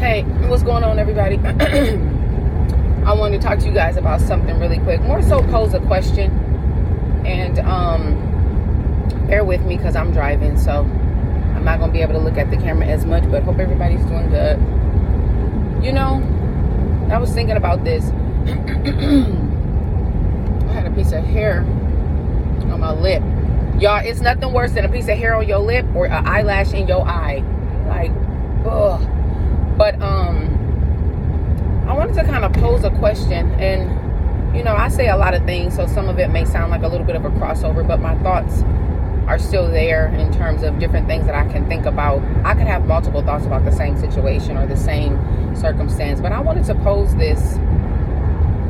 Hey, what's going on, everybody? I wanted to talk to you guys about something really quick. More so pose a question. And bear with me because I'm driving, so I'm not going to be able to look at the camera as much, but hope everybody's doing good. You know, I was thinking about this. I had a piece of hair on my lip. Y'all, it's nothing worse than a piece of hair on your lip or an eyelash in your eye. Like, ugh. But I wanted to kind of pose a question, and you know, I say a lot of things, so some of it may sound like a little bit of a crossover, but my thoughts are still there in terms of different things that I can think about. I could have multiple thoughts about the same situation or the same circumstance, but I wanted to pose this.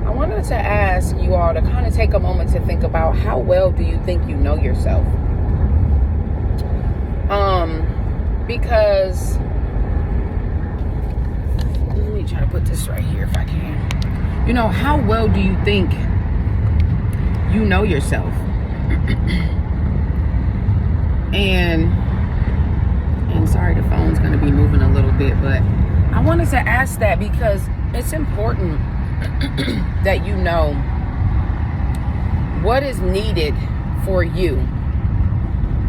I wanted to ask you all to kind of take a moment to think about, how well do you think you know yourself? Because let me try to put this right here if I can. You know, how well do you think you know yourself? and sorry, the phone's going to be moving a little bit, but I wanted to ask that because it's important that you know what is needed for you.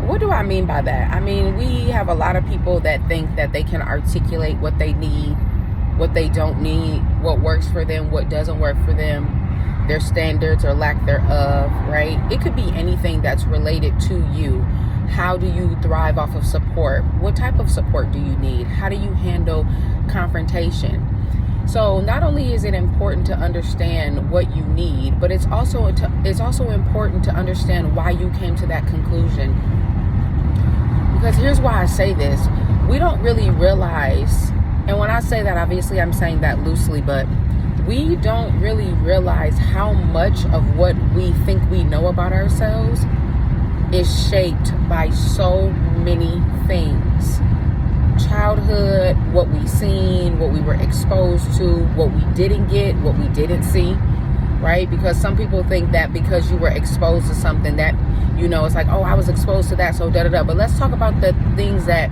What do I mean by that? I mean, we have a lot of people that think that they can articulate what they need, what they don't need, what works for them, what doesn't work for them, their standards or lack thereof, right? It could be anything that's related to you. How do you thrive off of support? What type of support do you need? How do you handle confrontation? So not only is it important to understand what you need, but it's also important to understand why you came to that conclusion. Because here's why I say this. We don't really realize, and when I say that, obviously I'm saying that loosely, but we don't really realize how much of what we think we know about ourselves is shaped by so many things. Childhood, what we seen, what we were exposed to, what we didn't get, what we didn't see, right? Because some people think that because you were exposed to something that, you know, it's like, oh, I was exposed to that, so da-da-da. But let's talk about the things that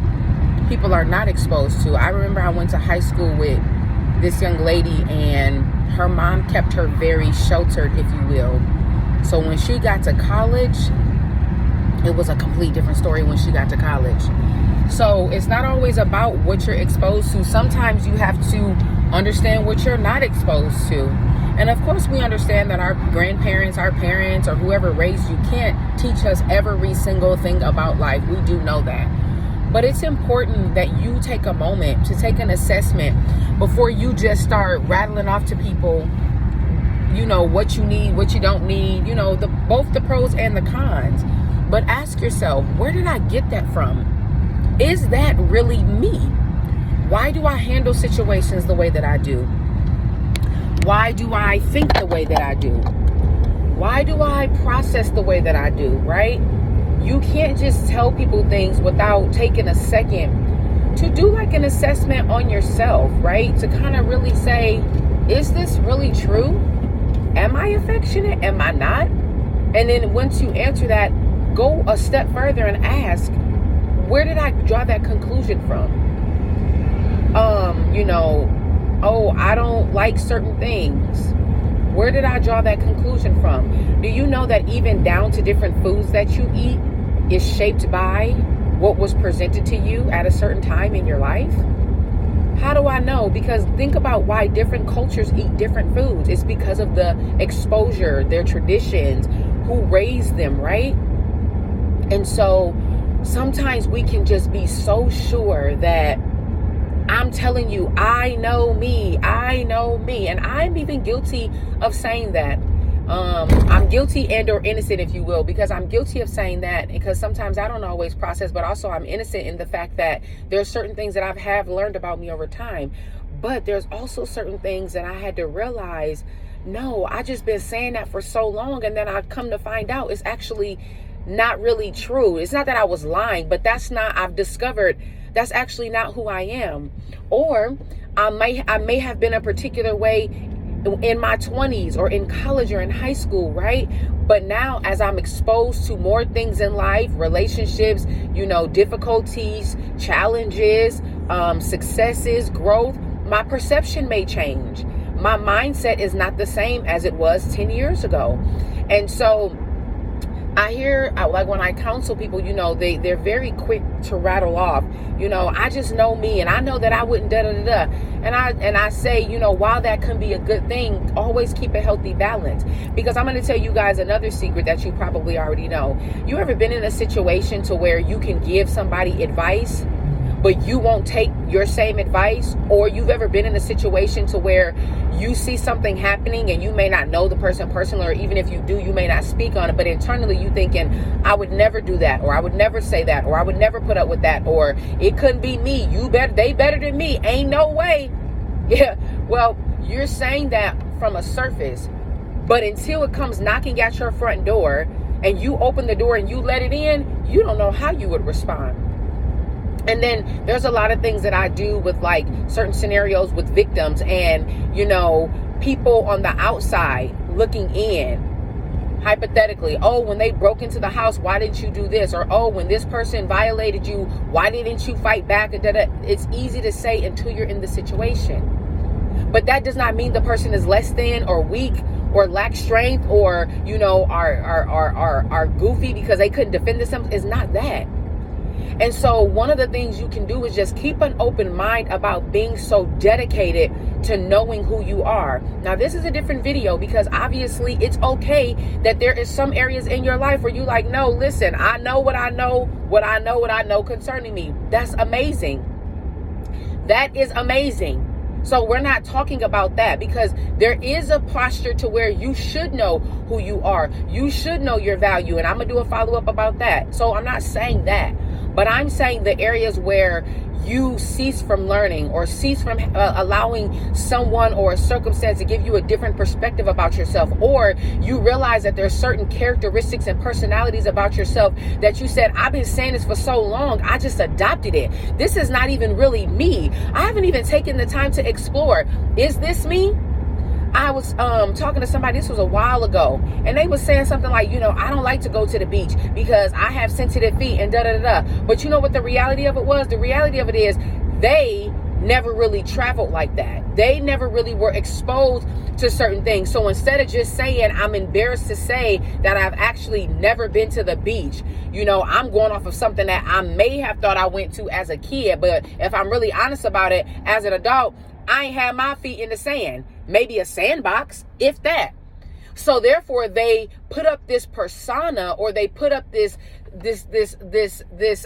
people are not exposed to. I remember I went to high school with this young lady, and her mom kept her very sheltered, if you will. So when she got to college, it was a complete different story when she got to college. So it's not always about what you're exposed to. Sometimes you have to understand what you're not exposed to. And of course, we understand that our grandparents, our parents, or whoever raised you can't teach us every single thing about life. We do know that. But it's important that you take a moment to take an assessment before you just start rattling off to people, you know, what you need, what you don't need, you know, both the pros and the cons. But ask yourself, where did I get that from? Is that really me? Why do I handle situations the way that I do? Why do I think the way that I do? Why do I process the way that I do, right? You can't just tell people things without taking a second to do like an assessment on yourself, right? To kind of really say, is this really true? Am I affectionate? Am I not? And then once you answer that, go a step further and ask, where did I draw that conclusion from? You know, oh, I don't like certain things. Where did I draw that conclusion from? Do you know that even down to different foods that you eat is shaped by what was presented to you at a certain time in your life? How do I know? Because think about why different cultures eat different foods. It's because of the exposure, their traditions, who raised them, right? And so sometimes we can just be so sure that I'm telling you, I know me. And I'm even guilty of saying that. I'm guilty and or innocent, if you will, because I'm guilty of saying that because sometimes I don't always process, but also I'm innocent in the fact that there are certain things that I have learned about me over time. But there's also certain things that I had to realize, no, I just been saying that for so long. And then I come to find out it's actually not really true. It's not that I was lying, but I've discovered that's actually not who I am. Or I may have been a particular way in my 20s or in college or in high school, right? But now as I'm exposed to more things in life, relationships, you know, difficulties, challenges, successes, growth, my perception may change. My mindset is not the same as it was 10 years ago. And so I hear, like when I counsel people, they're very quick to rattle off, I just know me and I know that I wouldn't da-da-da-da. And I say, while that can be a good thing, always keep a healthy balance. Because I'm going to tell you guys another secret that you probably already know. You ever been in a situation to where you can give somebody advice, but you won't take your same advice? Or you've ever been in a situation to where you see something happening and you may not know the person personally, or even if you do, you may not speak on it, but internally you thinking, I would never do that, or I would never say that, or I would never put up with that, or it couldn't be me. They better than me. Ain't no way. Yeah. Well, you're saying that from a surface, but until it comes knocking at your front door and you open the door and you let it in, you don't know how you would respond. And then there's a lot of things that I do with like certain scenarios with victims and, people on the outside looking in. Hypothetically, oh, when they broke into the house, why didn't you do this? Or, oh, when this person violated you, why didn't you fight back? It's easy to say until you're in the situation. But that does not mean the person is less than or weak or lack strength or, are goofy because they couldn't defend themselves. It's not that. And so one of the things you can do is just keep an open mind about being so dedicated to knowing who you are. Now, this is a different video because obviously it's okay that there is some areas in your life where you like, no, listen, I know what I know concerning me. That's amazing. That is amazing. So we're not talking about that because there is a posture to where you should know who you are. You should know your value. And I'm going to do a follow-up about that. So I'm not saying that. But I'm saying the areas where you cease from learning or cease from allowing someone or a circumstance to give you a different perspective about yourself, or you realize that there's certain characteristics and personalities about yourself that you said, I've been saying this for so long, I just adopted it. This is not even really me. I haven't even taken the time to explore. Is this me? I was talking to somebody, this was a while ago, and they was saying something like, I don't like to go to the beach because I have sensitive feet and da-da-da-da. But you know what the reality of it was? The reality of it is they never really traveled like that. They never really were exposed to certain things. So instead of just saying, I'm embarrassed to say that I've actually never been to the beach, I'm going off of something that I may have thought I went to as a kid. But if I'm really honest about it, as an adult, I ain't had my feet in the sand. Maybe a sandbox, if that. So therefore, they put up this persona, or they put up this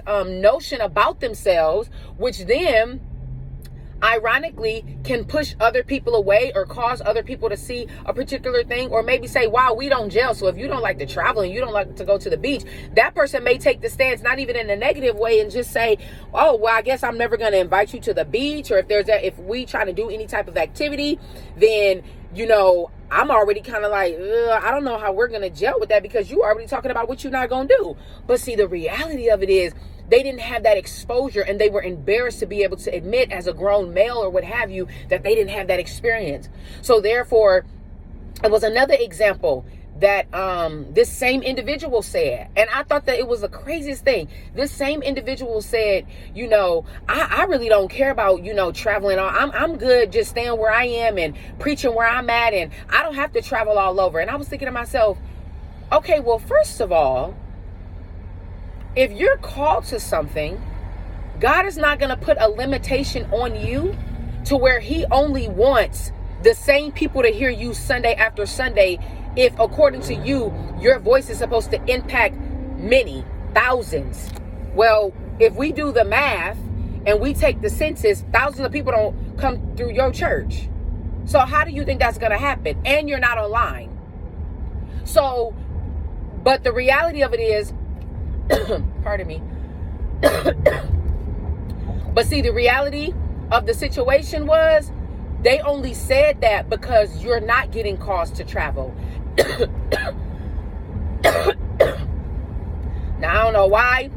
notion about themselves, which then ironically can push other people away or cause other people to see a particular thing, or maybe say, wow, we don't gel. So if you don't like to travel and you don't like to go to the beach, that person may take the stance, not even in a negative way, and just say, oh, well, I guess I'm never going to invite you to the beach. Or if we try to do any type of activity, then, I'm already kind of like, I don't know how we're going to gel with that because you already talking about what you're not going to do. But see, the reality of it is, they didn't have that exposure, and they were embarrassed to be able to admit as a grown male or what have you that they didn't have that experience. So therefore, it was another example that this same individual said, and I thought that it was the craziest thing. This same individual said, I really don't care about, traveling. I'm good just staying where I am and preaching where I'm at, and I don't have to travel all over. And I was thinking to myself, okay, well, first of all, if you're called to something, God is not going to put a limitation on you to where he only wants the same people to hear you Sunday after Sunday. If according to you, your voice is supposed to impact many thousands. Well, if we do the math and we take the census, thousands of people don't come through your church. So how do you think that's going to happen? And you're not online. So, but the reality of it is, pardon me. But see, the reality of the situation was they only said that because you're not getting calls to travel. Now, I don't know why.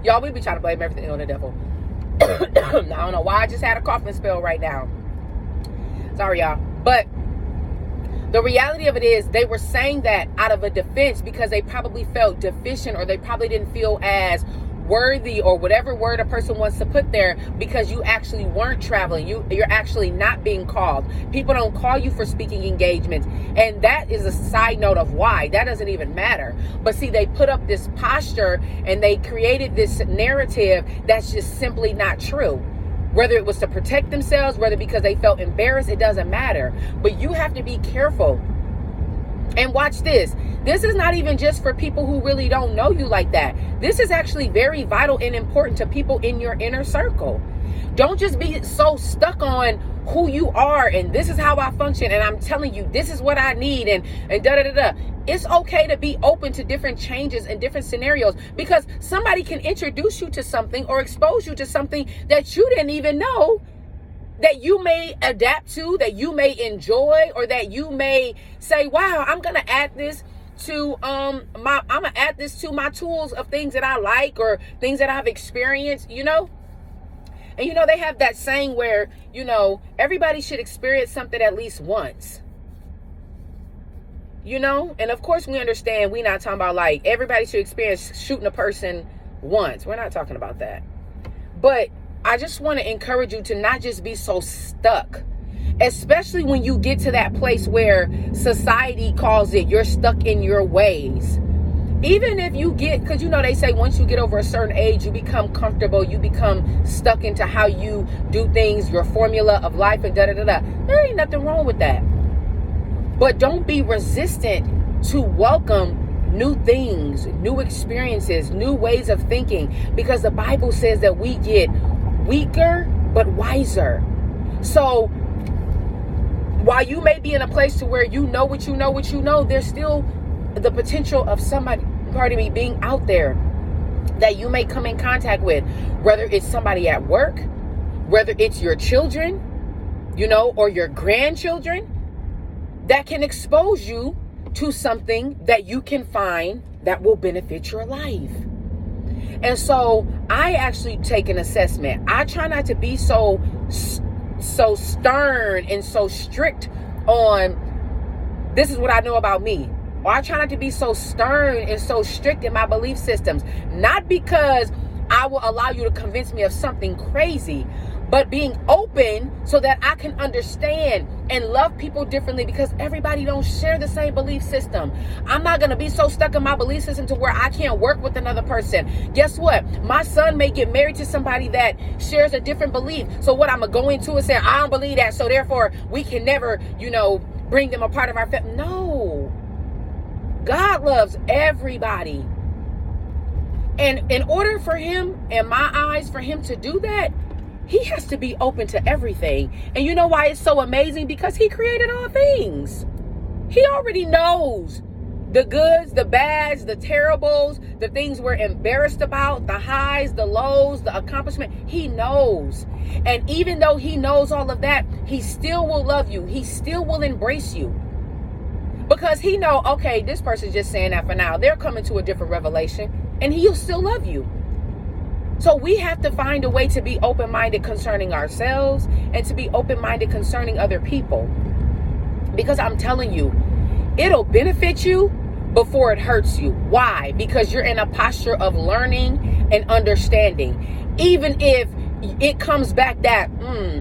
Y'all, we be trying to blame everything on the devil. Now, I don't know why I just had a coughing spell right now. Sorry, y'all. But the reality of it is they were saying that out of a defense because they probably felt deficient, or they probably didn't feel as worthy, or whatever word a person wants to put there, because you actually weren't traveling. You're actually not being called. People don't call you for speaking engagements. And that is a side note of why. That doesn't even matter. But see, they put up this posture and they created this narrative that's just simply not true. Whether it was to protect themselves, whether because they felt embarrassed, it doesn't matter. But you have to be careful. And watch this. This is not even just for people who really don't know you like that. This is actually very vital and important to people in your inner circle. Don't just be so stuck on who you are and this is how I function and I'm telling you this is what I need and da da da da. It's okay to be open to different changes and different scenarios, because somebody can introduce you to something or expose you to something that you didn't even know that you may adapt to, that you may enjoy, or that you may say, wow, I'm gonna add this to my tools of things that I like or things that I've experienced, you know? And you know, they have that saying where, you know, everybody should experience something at least once. You know? And of course we understand we're not talking about like everybody should experience shooting a person once. We're not talking about that. But I just want to encourage you to not just be so stuck, especially when you get to that place where society calls it you're stuck in your ways. Even if you get, because you know they say once you get over a certain age, you become comfortable, you become stuck into how you do things, your formula of life and da da da da. There ain't nothing wrong with that. But don't be resistant to welcome new things, new experiences, new ways of thinking, because the Bible says that we get weaker but wiser. So while you may be in a place to where you know what you know, there's still the potential of somebody, being out there that you may come in contact with, whether it's somebody at work, whether it's your children, you know, or your grandchildren, that can expose you to something that you can find that will benefit your life. And so I actually take an assessment. I try not to be so stern and so strict on this is what I know about me. Or I try not to be so stern and so strict in my belief systems. Not because I will allow you to convince me of something crazy, but being open so that I can understand and love people differently, because everybody don't share the same belief system. I'm not going to be so stuck in my belief system to where I can't work with another person. Guess what? My son may get married to somebody that shares a different belief. So what I'm going to go into and say, I don't believe that, so therefore we can never, you know, bring them a part of our family. No. God loves everybody. And in order for him, in my eyes, for him to do that, he has to be open to everything. And you know why it's so amazing? Because he created all things. He already knows the goods, the bads, the terribles, the things we're embarrassed about, the highs, the lows, the accomplishment. He knows. And even though he knows all of that, he still will love you. He still will embrace you. Because he know, okay, this person's just saying that for now. They're coming to a different revelation, and he'll still love you. So we have to find a way to be open-minded concerning ourselves and to be open-minded concerning other people. Because I'm telling you, it'll benefit you before it hurts you. Why? Because you're in a posture of learning and understanding. Even if it comes back that,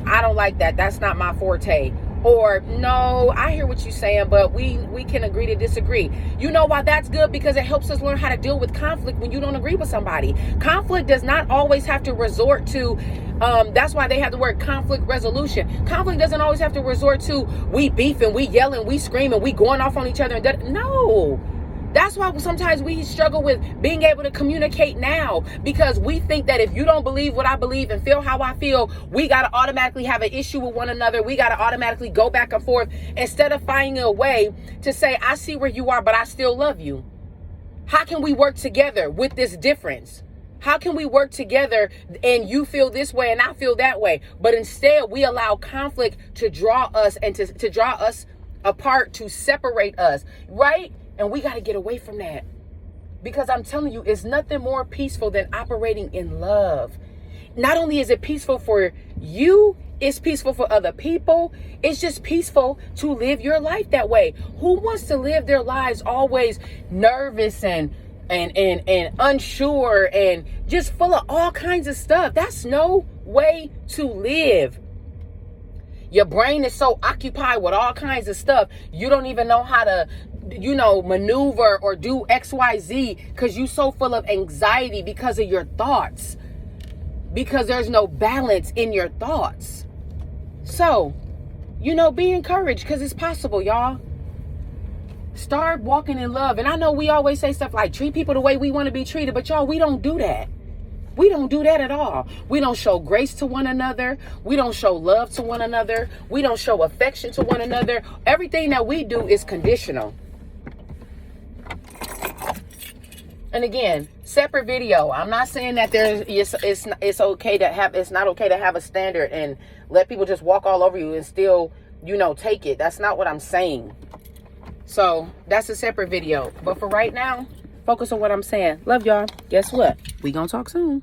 I don't like that. That's not my forte. Or, no, I hear what you're saying, but we can agree to disagree. You know why that's good? Because it helps us learn how to deal with conflict when you don't agree with somebody. Conflict does not always have to resort to, that's why they have the word conflict resolution. Conflict doesn't always have to resort to we beefing, we yelling, we screaming, we going off on each other. No. That's why sometimes we struggle with being able to communicate now, because we think that if you don't believe what I believe and feel how I feel, we got to automatically have an issue with one another. We got to automatically go back and forth instead of finding a way to say, I see where you are, but I still love you. How can we work together with this difference? How can we work together and you feel this way and I feel that way? But instead we allow conflict to draw us and to draw us apart, to separate us, right? And we got to get away from that, because I'm telling you, it's nothing more peaceful than operating in love. Not only is it peaceful for you, it's peaceful for other people. It's just peaceful to live your life that way. Who wants to live their lives always nervous and and unsure and just full of all kinds of stuff. That's no way to live. Your brain is so occupied with all kinds of stuff, you don't even know how to, maneuver or do XYZ because you're so full of anxiety because of your thoughts. Because there's no balance in your thoughts. So, be encouraged because it's possible, y'all. Start walking in love. And I know we always say stuff like treat people the way we want to be treated, but y'all, we don't do that. We don't do that at all. We don't show grace to one another. We don't show love to one another. We don't show affection to one another. Everything that we do is conditional. And again, separate video. I'm not saying that it's okay to have, it's not okay to have a standard and let people just walk all over you and still, take it. That's not what I'm saying. So that's a separate video. But for right now, focus on what I'm saying. Love y'all. Guess what? We gonna talk soon.